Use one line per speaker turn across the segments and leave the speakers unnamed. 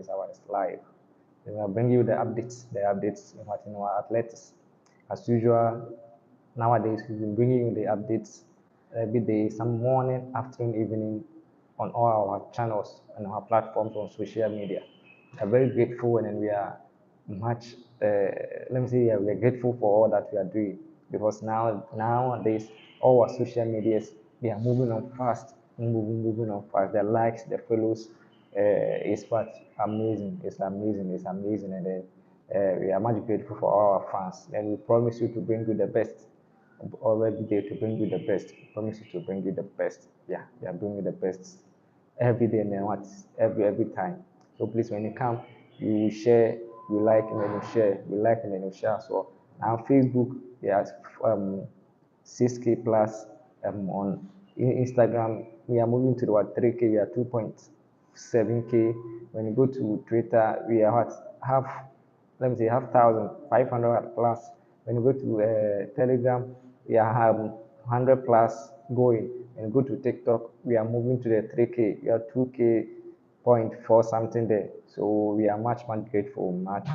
6 hours live. Then I'll bring you the updates in our athletics. As usual, nowadays we've been bringing you the updates every day, some morning, afternoon, evening, on all our channels and our platforms on social media. We are very grateful, and we are much. Let me say, we are grateful for all that we are doing, because nowadays all our social medias, they are moving on fast, moving on fast. The likes, the follows, is what amazing. It's amazing. It's amazing, and then we are much grateful for all our fans, and we promise you to bring you the best every day, to bring you the best. We promise you to bring you the best. Yeah, we are bringing you the best every day, and then what, every time. So please, when you come, you share, you like, and then you share, you like, and then you share as well. Now Facebook, yeah, 6K plus. On Instagram, we are moving to what, 3K. We are 2.7K. When you go to Twitter, we are what, half, let me say, half thousand, 500 plus. When you go to Telegram, we are 100 plus going. And go to TikTok, we are moving to the 3K. We are 2K point four something there. So we are much grateful, much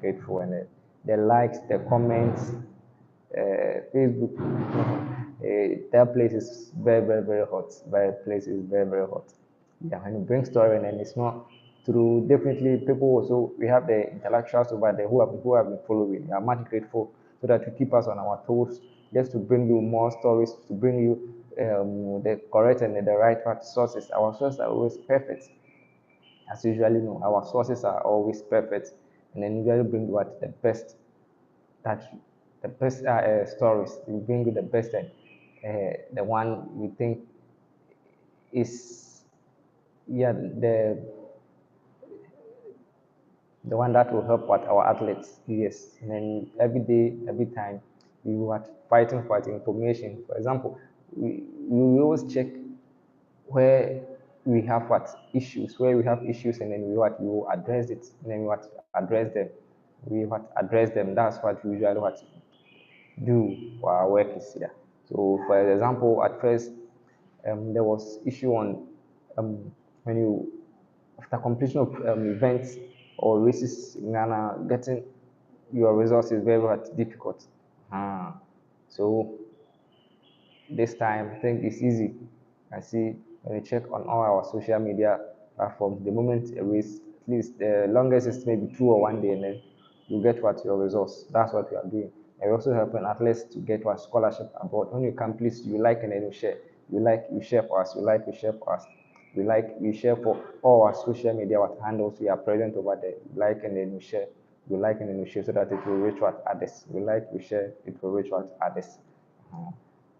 grateful. And the likes, the comments, Facebook, that place is very hot. That place is very hot. Yeah, and it brings story, and it's not through, definitely people also, we have the intellectuals over there who have been following. We are much grateful, so that you keep us on our toes, just to bring you more stories, to bring you the correct and the right sources. Our sources are always perfect. As you usually know, our sources are always perfect, and then usually bring what, the best, that the best stories. We bring you the best, and the one we think is, yeah, the one that will help what our athletes. Yes, and then every day, every time, we were fighting for the information. For example, we always check where we have what issues, and then we will address it, and then we what address them. We what address them. That's what we usually what do for our work is here. So, for example, at first, there was issue on, when you, after completion of events or races in Ghana, getting your results is very difficult. So this time, I think it's easy. I see, when you check on all our social media platforms, the moment a race, at least the longest is maybe 2 or 1 day, and then you get what your results. That's what we are doing. And we're also helping athletes to get what scholarship abroad. When you come, please, you like, and then you share. You like, you share for us. You like, you share for us. We like, you share for all our social media what handles we are present over there. You like, and then you share. You like, and then you share, so that it will reach what others. We like, we share, it will reach what others.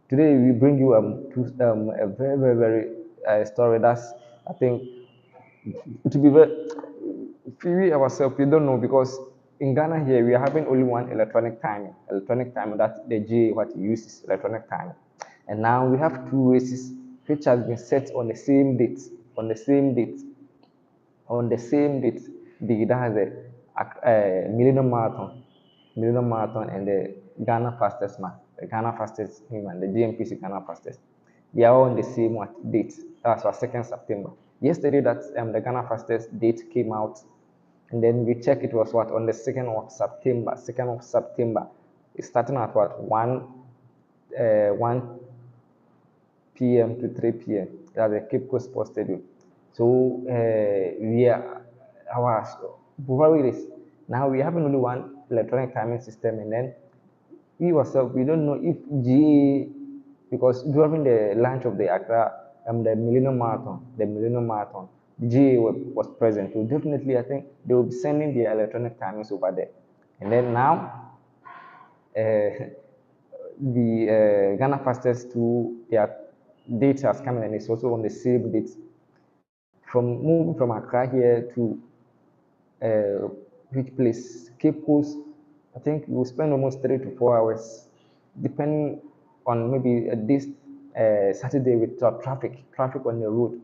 Today we bring you a very story that's, I think, to be very, we ourselves, we don't know, because in Ghana here we are having only one electronic timing that the G what uses, electronic timing, and now we have two races which has been set on the same date, on the same date, on the same date. That's the Millennium Marathon, and the Ghana fastest man, the Ghana fastest human, the GNPC Ghana fastest. They are all on the same date. That's our 2nd September. Yesterday, that the Ghana fastest date came out, and then we check, it was what, on the 2nd of September. 2nd of September. It's starting at what, 1 p.m. to 3 p.m. at the Cape Coast Sports Stadium. So we are our probably this. Now we have only one electronic timing system, and then we ourselves, we don't know if GA, because during the launch of the Accra, the Millennium Marathon, GA was present. So definitely, I think they will be sending the electronic timings over there. And then now, the Ghana fastest to their date has come in, and it's also on the same date. From moving from Accra here to which place, Cape Coast, I think we will spend almost 3 to 4 hours, depending on maybe this Saturday with traffic on the road.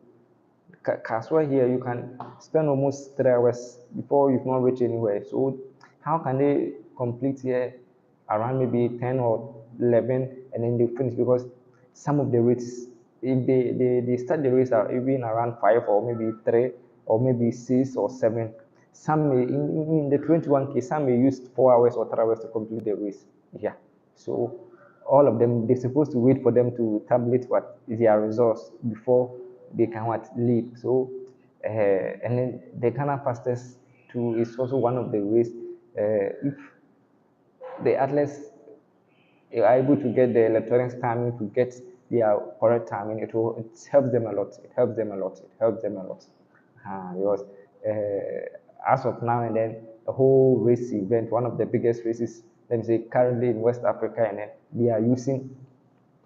Kaswa here, you can spend almost 3 hours before you've not reached anywhere. So how can they complete here around maybe 10 or 11, and then they finish? Because some of the races, if they start the race are even around 5 or maybe 3 or maybe 6 or 7, Some may, in the 21K, some may use 4 hours or 3 hours to complete the race. Yeah. So all of them, they're supposed to wait for them to tabulate what is their results before they can what lead. So and then the Ghana fastest too is also one of the ways. If the athletes are able to get the electronics timing to get their correct timing, it helps them a lot. It helps them a lot. It helps them a lot. Because as of now and then, the whole race event, one of the biggest races, let me say currently in West Africa, and then they are using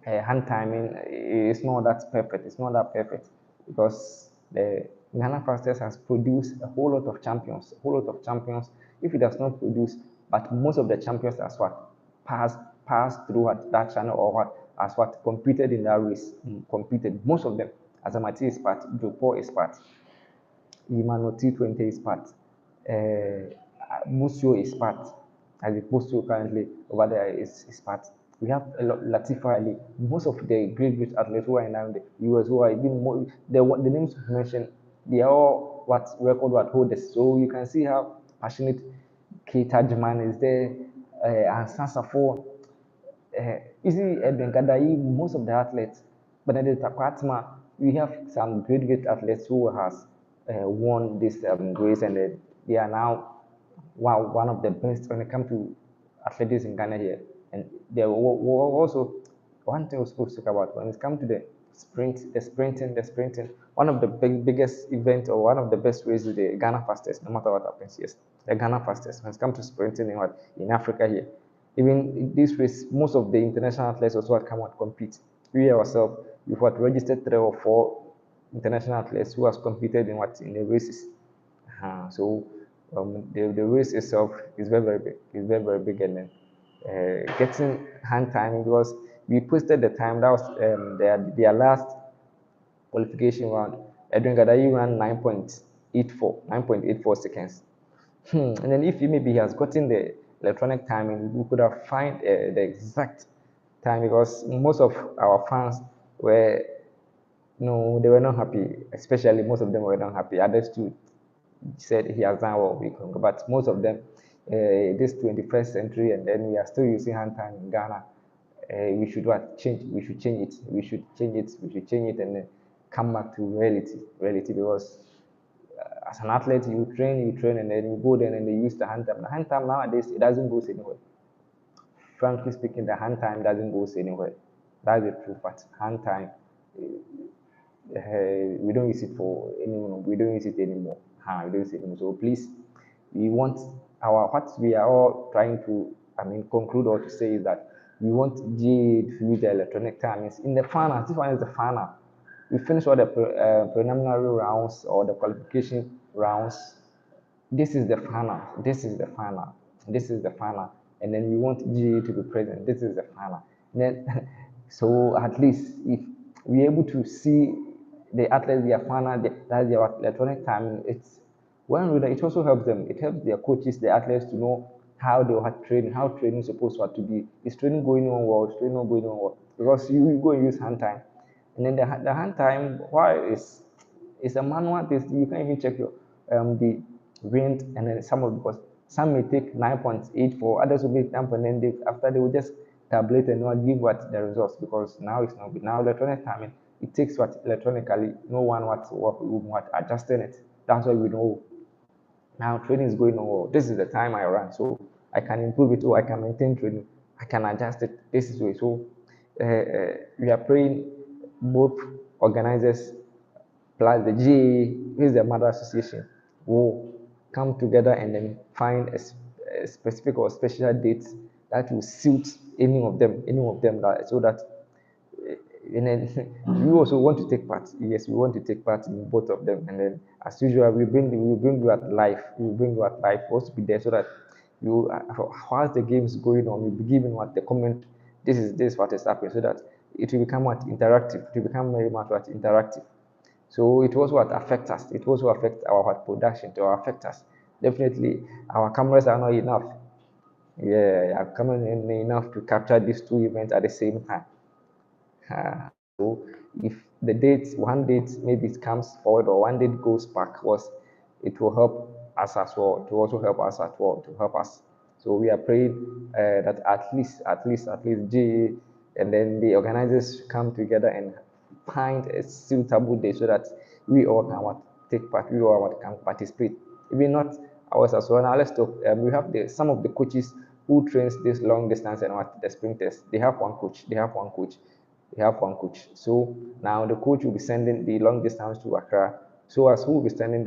hand timing. It's not that perfect. It's not that perfect because the Ghana Fastest has produced a whole lot of champions, a whole lot of champions. If it does not produce, but most of the champions as what passed through what, that channel or what as what competed in that race, competed. Most of them, Azamati is part, Jopo is part, Imano T20 is part, Musio is part, as opposed to currently over there is part. We have a lot, Latifa Ali. Most of the great athletes who are now in the US who are even more, the names you mentioned, they are all what record what holders. So you can see how passionate Keita Tajman is there, and Sansafo. You see, Edwin Kadai, most of the athletes, Benedict Akwatma, we have some great athletes who has won this race, and they are now one of the best when it comes to athletics in Ghana here. And there were also one thing we're supposed to talk about when it comes to the sprinting. One of the biggest events or one of the best races is the Ghana fastest, no matter what happens. Yes, the Ghana fastest. When it comes to sprinting in Africa here, even in this race, most of the international athletes also had come out compete. We ourselves, we've what registered 3 or 4 international athletes who has competed in the races. So the race itself is very big. It's very big, and then getting hand timing because we posted the time that was their last qualification round. Edwin Gadayi ran 9.84 seconds. And then if maybe he has gotten the electronic timing, we could have find the exact time because most of our fans were no, they were not happy. Especially most of them were not happy. Others too said he has done well. We can go, but most of them, this 21st century, and then we are still using hand time in Ghana. We should what change? We should change it. We should change it. We should change it, and then come back to reality. Because as an athlete, you train, and then you go there and they use the hand time. The hand time nowadays it doesn't go anywhere. Frankly speaking, the hand time doesn't go anywhere. That's the true fact. Hand time, we don't use it for anyone. We don't use it anymore. We don't use it anymore. So please, we want what we are all trying to, conclude or to say is that we want GA to use the electronic timings in the final. This one is the final. We finish all the preliminary rounds or the qualification rounds. This is the final. This is the final. This is the final. And then we want GA to be present. This is the final. And then, so at least if we're able to see the athletes, their final, that's their electronic timing, it's one way that it also helps them. It helps their coaches, the athletes to know how they are training, how training is supposed to be. Is training going on well? Is training not going on well? Because you go and use hand time. And then the hand time, why is it's a manual test. You can't even check your the wind, and then because some may take 9.84, others will be 10, and then after they will just tabulate and not give what the results because now it's not good. Now electronic timing, it takes what electronically, no one what adjusting it. That's why we know now training is going on well. This is the time I run, so I can improve it or I can maintain training. I can adjust it. This is way. So we are praying both organizers plus the GA, which is the mother association, will come together and then find a specific or special dates that will suit any of them that, so that and then we also want to take part. Yes, we want to take part in both of them. And then, as usual, we bring you at life. We bring you at life. We also be there so that you, whilst the game is going on, we'll be giving what the comment. This is what is happening, so that it will become what interactive. It will become very much what interactive. So it was what affect us. It also affect our what production. To affect us. Definitely, our cameras are not enough. Yeah, are coming in enough to capture these two events at the same time. So if the date, one date maybe it comes forward or one date goes backwards, it will help us as well, to also help us as well, to help us. So we are praying that at least GA and then the organizers come together and find a suitable day so that we all can take part, we all can participate. Even not ours as well. Now let's talk. We have some of the coaches who trains this long distance and what the sprinters. They have one coach. They have one coach. They have one coach. So now the coach will be sending the long distance to Accra. So as who will be sending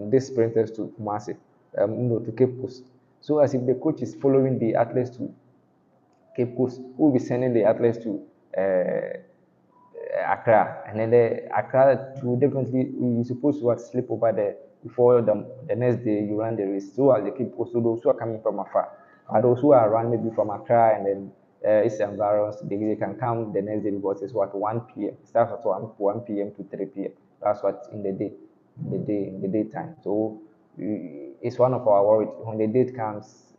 these sprinters to Kumasi, to Cape Coast. So as if the coach is following the athletes to Cape Coast, who will be sending the athletes to Accra, and then the Accra to definitely you supposed to sleep over there before the next day you run the race. So as the Cape Coast, so those who are coming from afar, and those who are run maybe from Accra and then its environs, they can come the next day because it's what 1 p.m. It starts at 1 p.m. to 3 p.m. That's what in the daytime. So it's one of our worries when the date comes.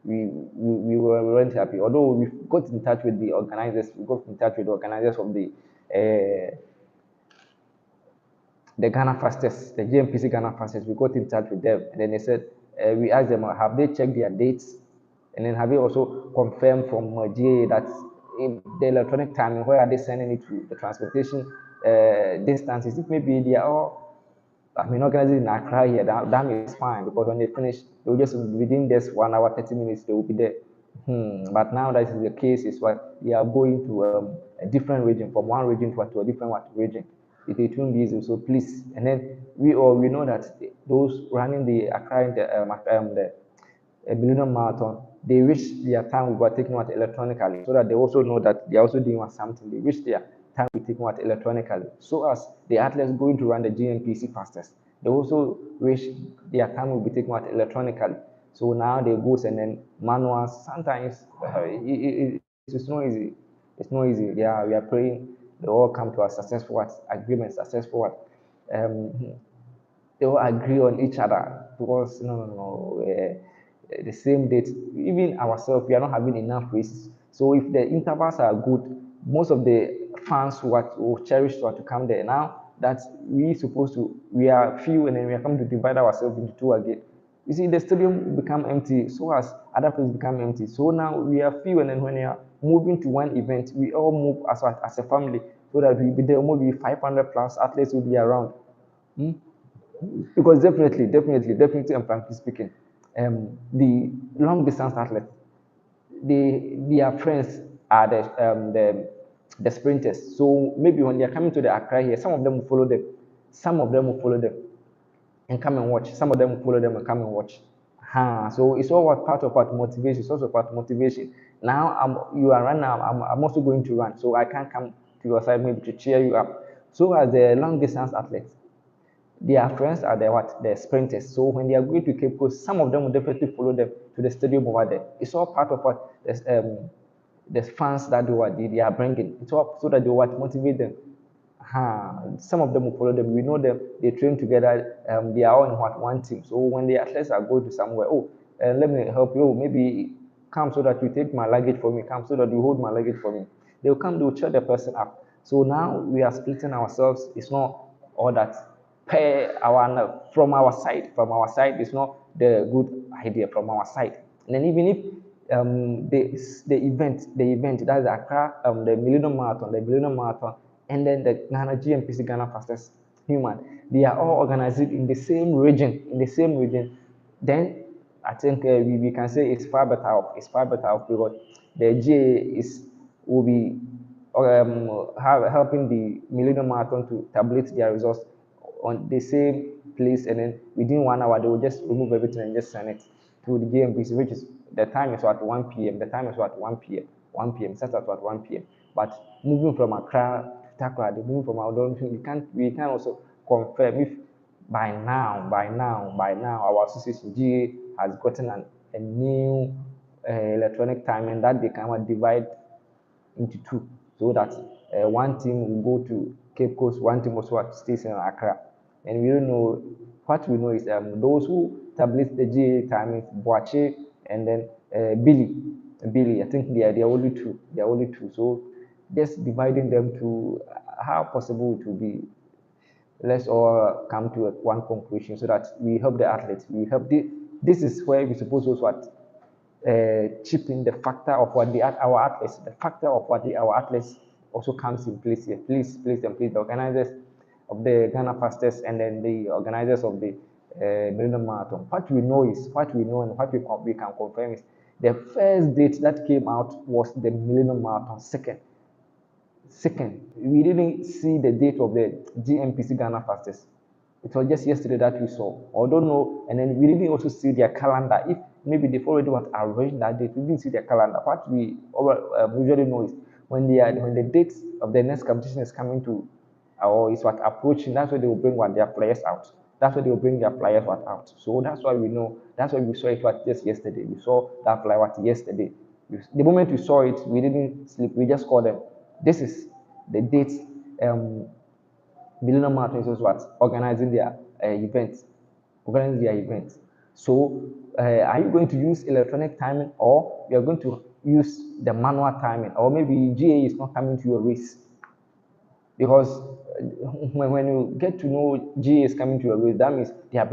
We weren't happy. Although we got in touch with the organizers, we got in touch with the organizers of the Ghana Fastest, the GNPC Ghana Fastest. We got in touch with them, and then they said we asked them, have they checked their dates, and then have they also confirmed from GA that in the electronic timing, where are they sending it to the transportation distances? If maybe they are all I mean, organizing in Accra here, that is fine because when they finish, they will just within just 1 hour, 30 minutes, they will be there. But now that is the case, is what they are going to a different region, from one region to a different region. It won't be easy. So please, and then we know that those running the Accra the Millennium Marathon, they wish their time will be taken out electronically so that they also know that they are also doing something. They wish their time will be taken out electronically. So as the athletes going to run the GNPC fastest, they also wish their time will be taken out electronically. So now they go and then manuals. Sometimes it's not easy. It's not easy. Yeah, we are praying they all come to a successful agreement, successful they all agree on each other because no, the same date. Even ourselves, we are not having enough races. So if the intervals are good, most of the fans will cherish to come there. Now that we are few and then we are coming to divide ourselves into two again. You see, the stadium become empty, so as other places become empty. So now we are few, and then when we are moving to one event, we all move as a family, so that we be there. Maybe 500 plus athletes will be around. Hmm? Because definitely, and frankly speaking, the long distance athletes, their friends are the sprinters. So maybe when they are coming to the Accra here, some of them will follow them, some of them will follow them and come and watch. Some of them will follow them and come and watch. So it's all part of what motivation. It's also part of motivation. Now you are running. I'm also going to run, so I can't come to your side maybe to cheer you up. So as the long distance athletes, their friends are the sprinters. So when they are going to Cape Coast, some of them will definitely follow them to the stadium over there. It's all part of what the fans that they are bringing. It's all so that they will motivate them. Some of them will follow them. We know them. They train together. They are all in one team. So when the athletes are going to somewhere, let me help you. Maybe come so that you take my luggage for me. Come so that you hold my luggage for me. They'll come. They'll cheer the person up. So now we are splitting ourselves. It's not all that from our side. From our side, it's not the good idea from our side. And then even if the event that's the Accra the Millennium Marathon, and then the Ghana GNPC Ghana Fastest Human, they are all organized in the same region. Then I think we can say it's far better off. It's far better off because the GA will be helping the Millennium Marathon to tabulate their results on the same place, and then within 1 hour they will just remove everything and just send it to the GMPC, which is the time is at 1 p.m. The time is at 1 p.m. 1 p.m. Starts at 1 p.m. But moving from Accra to Takoradi, moving from Audon, we can also confirm if by now our association GA has gotten a new electronic time, and that they can divide into two, so that one team will go to Cape Coast, one team also stays in Accra. And we don't know, what we know is those who tabulate the GA time is Boache and then Billy. Billy, I think they are only two. They are only two. So just dividing them to how possible it will be. Let's all come to one conclusion so that we help the athletes. We help this is where we suppose also what chip in the factor of what our athletes, the factor of what our athletes also comes in place here. Please, and please, the organizers of the Ghana Fastest and then the organizers of the Millennium Marathon. What we know and what we can confirm is the first date that came out was the Millennium Marathon. Second, we didn't see the date of the GNPC Ghana Fastest. It was just yesterday that we saw. I don't know, and then we didn't also see their calendar. If maybe they've already what arranged that date, we didn't see their calendar. What we usually know is when the date of the next competition is coming to, or is what approaching, that's where they will bring what their players out. That's where they will bring their players what out. So that's why we know. That's why we saw it what just yesterday. We saw that flyer what yesterday. The moment we saw it, we didn't sleep. We just called them. This is the date. Millennium Marathon is also what organizing their events, organizing their events. So, are you going to use electronic timing, or you are going to use the manual timing, or maybe GA is not coming to your race? Because when you get to know GA is coming to your race, that means they are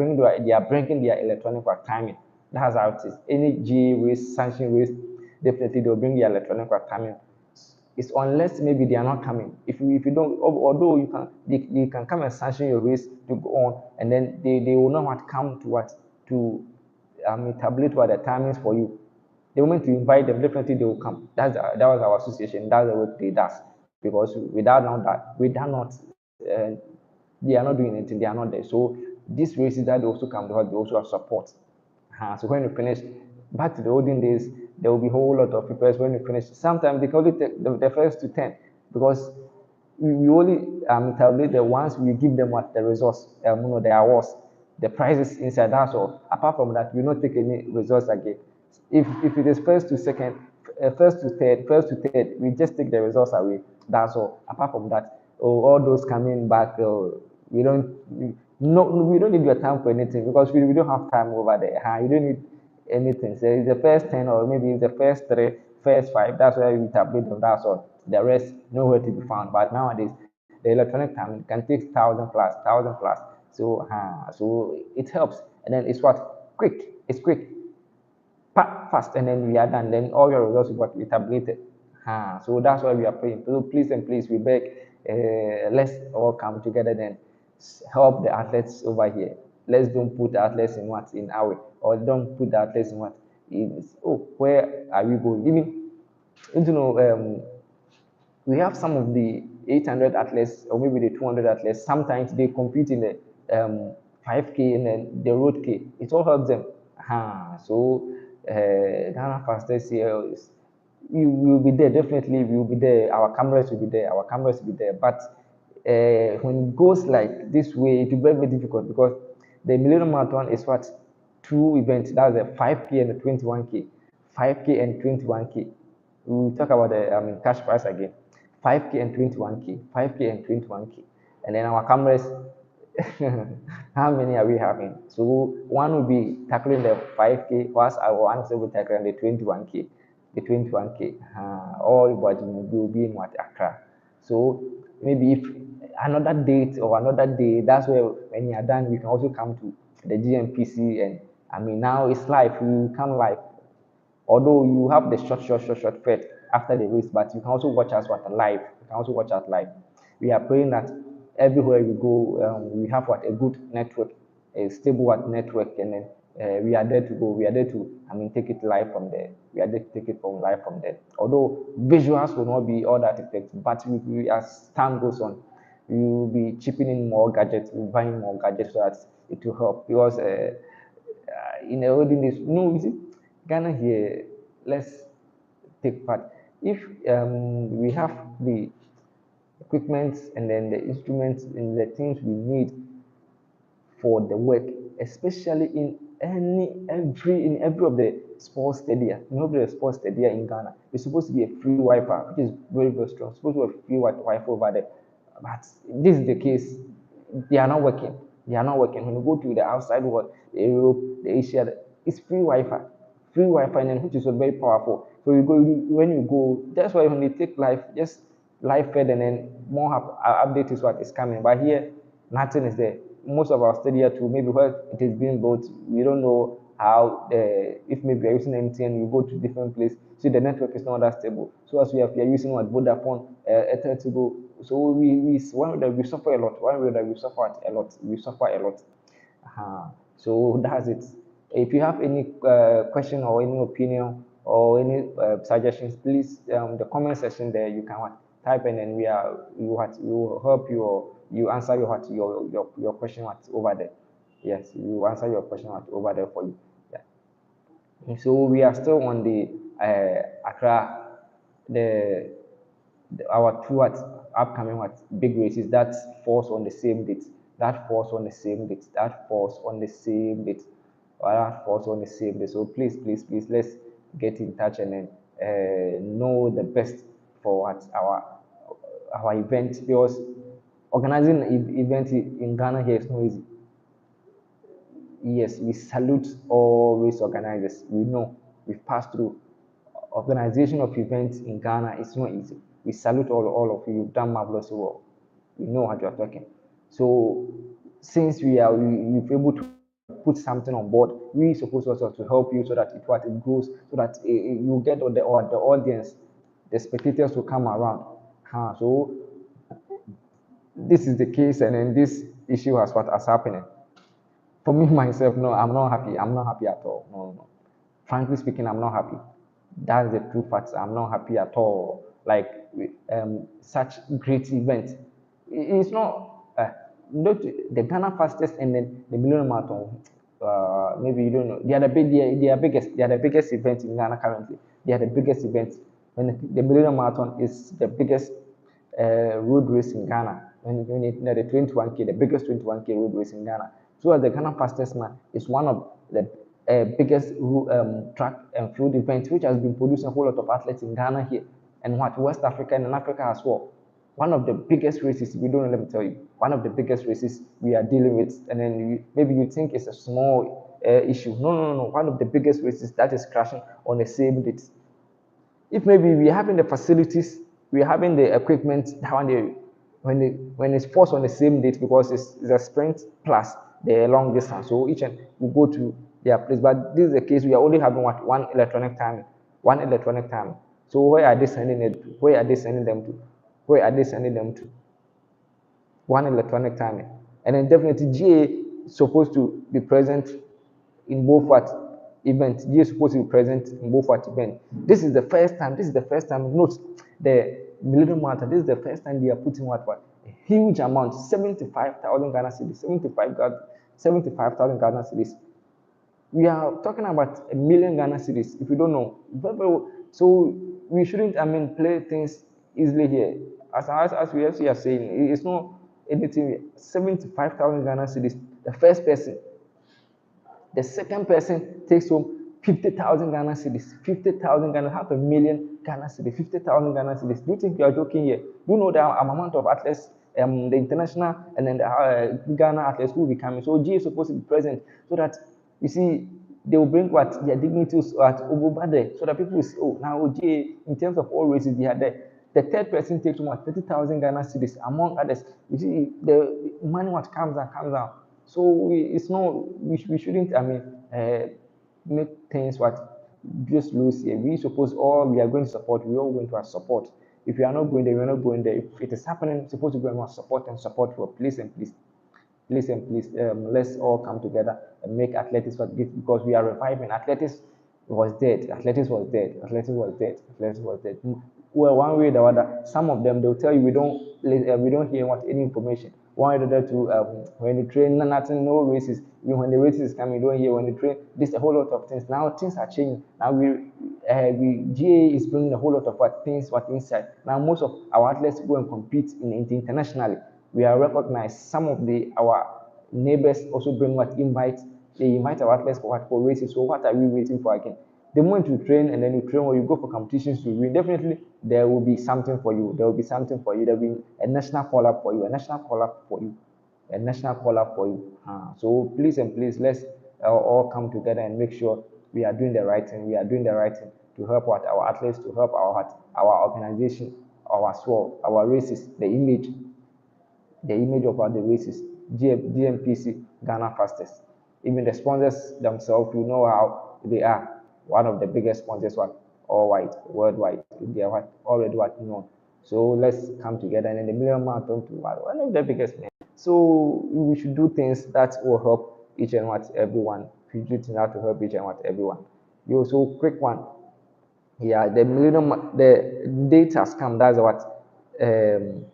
bringing their electronic timing. That's how it is. Any GA race, sanction race, definitely they'll bring their electronic timing. It's unless maybe they are not coming. If you don't, although they can come and sanction your race to go on, and then they will not what come to what to tabulate what the timings for you. The moment you invite them, definitely they will come. That was our association. That's the work they does. Because without not, uh, they are not doing anything. They are not there. So these races that they also come, they also have support. So when you finish, back to the olden days, there will be a whole lot of people when you finish. Sometimes they can only take the first to 10 because we only tabulate the ones we give them what the results, the awards, the prizes inside. That's all. Apart from that, we not take any results again. If it is first to third, we just take the results away. That's all. Apart from that, all those coming back, we don't no, we don't need your time for anything because we don't have time over there. You don't need anything. So it's the first 10 or maybe it's the first three, first five. That's why we tablet them. That's all. The rest nowhere to be found. But nowadays, the electronic time can take thousand plus. So so it helps. And then it's what quick. It's quick fast, and then we are done. Then all your results will be tabulated. So that's why we are praying. So please and please, we beg, let's all come together then help the athletes over here. Let's don't put the athletes in what in our or don't put the athletes in what in where are we going? Even we have some of the 800 athletes or maybe the 200 athletes. Sometimes they compete in the 5K and then the road K. It all helps them. So Ghana Fastest here is we will be there. Definitely, we will be there. Our cameras will be there. Our cameras will be there. But when it goes like this way, it will be very difficult because the Millennium Marathon is what two events. That's a 5K and a 21K. 5K and 21K. We'll talk about the cash price again. 5K and 21K. 5K and 21K. And then our cameras, how many are we having? So one will be tackling the 5K, whilst our one will be tackling the 21K. The 21K. All but will be in what Accra. So maybe if another date or another day, that's where when you are done, we can also come to the GNPC, and now it's live. We come live. Although you have the short fed after the race, but you can also watch us what live. You can also watch us live. We are praying that everywhere we go, we have what a good network, a stable what network, and then we are there to go. We are there to, take it live from there. We are there to take it from live from there. Although visuals will not be all that effective, but as time goes on, we will be chipping in more gadgets, buying more gadgets so that it will help. Because in the olden days, no, you see, Ghana here, let's take part. If we have the equipment and then the instruments and the things we need for the work, especially in every of the sports stadia, in every sports stadia in Ghana, it's supposed to be a free Wi-Fi, which is very very strong. It's supposed to be a free Wi-Fi over there, but this is the case. They are not working. They are not working. When you go to the outside world, the Europe, the Asia, it's free Wi-Fi, and which is very powerful. So when you go. That's why when they take live, just live fed, and then more update is what is coming. But here Nothing is there. Most of our stadium too, maybe where it is being built, we don't know how if maybe you're using MTN, you go to different place, so the network is not that stable. So as we are using what Vodafone, Airtel to go, so we one way that we suffer a lot, one way that we suffer a lot, we suffer a lot. So that's it. If you have any question or any opinion or any suggestions, please the comment section there you can type in, and we will help you, or you answer your question over there. Yes, we will answer your question over there for you. Yeah. And so we are still on the Accra, the our two upcoming big races that falls on the same date, that falls on the same date, that falls on the same date, or that falls on the same day. So please, let's get in touch and then know the best for what our event, because organizing an event in Ghana here is not easy. Yes, we salute all race organizers. We know we've passed through. Organization of events in Ghana is not easy. We salute all of you. You've done marvelous work. We know what you're talking. So since we've able to put something on board, we supposed also to help you so that it grows, so that you get the audience, the spectators will come around. So this is the case, and then this issue has what has happening. For me myself, no, I'm not happy. I'm not happy at all. No, no. Frankly speaking, I'm not happy. That's the true fact. I'm not happy at all. Like such great event. It's not the Ghana fastest and then the Millennium Marathon. Maybe you don't know. They are the biggest event in Ghana currently. They are the biggest event. When the Millennium Marathon is the biggest road race in Ghana. The 21K, the biggest 21K road race in Ghana. So as the Ghana fastest man is one of the biggest track and field events, which has been producing a whole lot of athletes in Ghana here, and West Africa and in Africa as well. One of the biggest races, we don't know, let me tell you, one of the biggest races we are dealing with, and then maybe you think it's a small issue. No. One of the biggest races that is crashing on the same date. If maybe we're having the facilities, we're having the equipment, when it's forced on the same date, because it's a sprint plus the long distance. So each and we go to their place. But this is the case, we are only having one electronic time. One electronic time. So where are they sending it to? Where are they sending them to? Where are they sending them to? One electronic timing. And then definitely GA is supposed to be present in both events. GA is supposed to be present in both events. This is the first time. Note the Millennium Marathon. This is the first time they are putting a huge amount, 75,000 Ghana cedis, 75,000 Ghana cedis. We are talking about a million Ghana cedis. If you don't know, so we shouldn't, play things easily here. As we are saying, it's not anything. 75,000 Ghana cedis. The first person. The second person takes home 50,000 Ghana cedis. 50,000 Ghana, half a million Ghana cedis. 50,000 Ghana cedis. Do you think you are joking here? Do you know the amount of athletes, the international and then the Ghana athletes who will be coming? So G is supposed to be present so that you see they will bring their dignitaries at over there, so that people will see, oh, now G in terms of all races they are there. The third person takes home 30,000 Ghana cedis among others. You see the money comes out. So it's not, we shouldn't, make things just lose here. We suppose all we are going to support, we are all going to support. If you are not going there, we are not going there. If it is happening, supposed to go and support for please and please. Please and please, let's all come together and make athletics because we are reviving. Athletics was dead. Athletics was dead. Athletics was dead. Athletics was dead. Well, one way or the other, some of them they'll tell you we don't hear any information. One way or the other, to when you train, nothing, no races. Even when the races is coming, you don't hear. When you train, this a whole lot of things. Now things are changing. Now we GA is bringing a whole lot of things inside. Now most of our athletes go and compete internationally. We are recognized. Some of our neighbors also bring they invite our athletes for races. So what are we waiting for again? The moment you train and then you train or you go for competitions to win, definitely there will be something for you. There will be something for you. There will be a national call up for you. A national call up for you. A national call up for you. So please and please, let's all come together and make sure we are doing the right thing. We are doing the right thing to help our athletes, to help our organization, our races, the image of the races. GNPC, Ghana fastest. Even the sponsors themselves, you know how they are. One of the biggest sponsors, what all white worldwide. They are what already what known. So let's come together and then the Millennium Marathon to one of the biggest names. So we should do things that will help each and what everyone. We do things that will help each and what everyone. You so quick one. Yeah, the date has come. That's what um,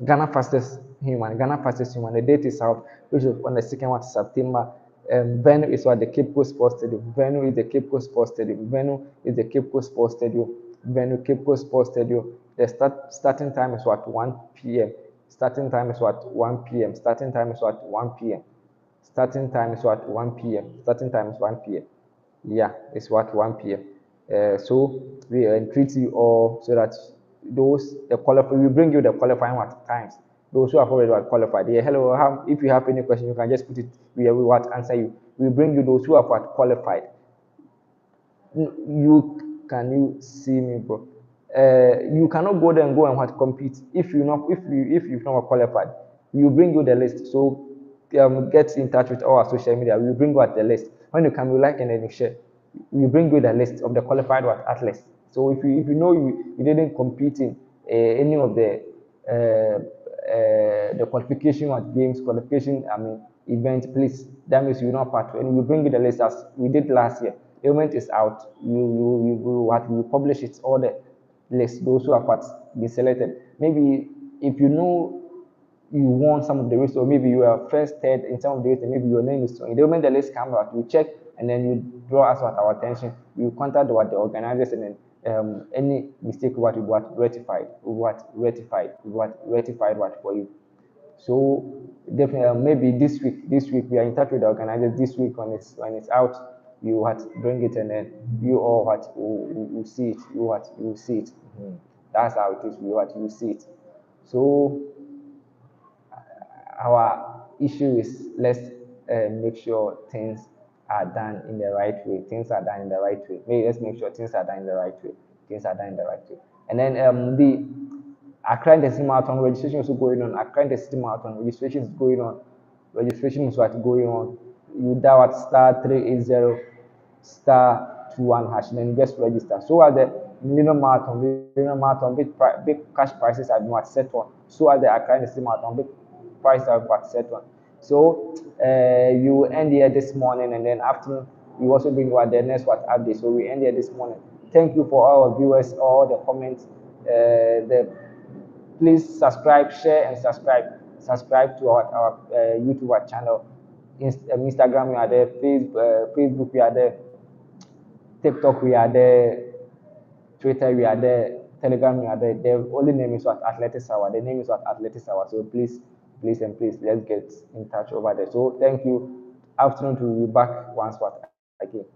Ghana fastest human. The date is out, which is on the second one September. Venue is what the Cape Coast Sports Stadium. Venue is the Cape Coast Sports Stadium. Venue is the Cape Coast Sports Stadium. Venue Cape Coast Sports Stadium. The starting time is what 1 p.m. Starting time is what 1 p.m. Starting time is what 1 p.m. Starting time is what 1 p.m. Starting time is 1 p.m. Yeah, it's what 1 p.m. So we treat you all so that those the qualify we bring you the qualifying what times. Those who have already what qualified. Yeah, hello. If you have any question, you can just put it. We will what answer you. We bring you those who have what qualified. You can you see me, bro? You cannot go there and go and what compete if you've not qualified. We will bring you the list. So get in touch with our social media. We will bring you at the list. When you come, you like and then you share. We bring you the list of the qualified what athletes. So if you know you didn't compete in any of the qualification what games qualification event, please, that means you're not part. And we bring you the list as we did last year. The event is out. We publish it all the list. Those who have been selected. Maybe if you know you won some of the race, or maybe you are first, third in some of the race, and maybe your name is on. The moment the list comes out, you check and then you draw us at our attention. You contact what the organizers and then any mistake what we what rectified, what for you. So definitely, maybe this week we are in touch with the organizers. This week when it's out, you what bring it and then you all what you see it. You see it. That's how it is. You see it. So our issue is let's make sure things are done in the right way. Things are done in the right way. Maybe let's make sure things are done in the right way. Things are done in the right way. And then the Accra Intensity Marathon registration is also going on. Accra Intensity Marathon registration is going on. Registration is what going on. You dial at *380*21# then just register. So are the Millennium Marathon, big cash prices have been what set on. So are the Accra Intensity Marathon, big price have what set on. So you end here this morning and then afternoon we also bring what the next what update. So we end here this morning. Thank you for all our viewers, all the comments, the please subscribe, share, and subscribe. Subscribe to our YouTube channel. Instagram, we are there. Facebook, we are there. TikTok, we are there. Twitter, we are there. Telegram, we are there. The only name is what Athletics Hour. The name is what Athletics Hour. So please, let's get in touch over there. So thank you. Afternoon to be back once what again.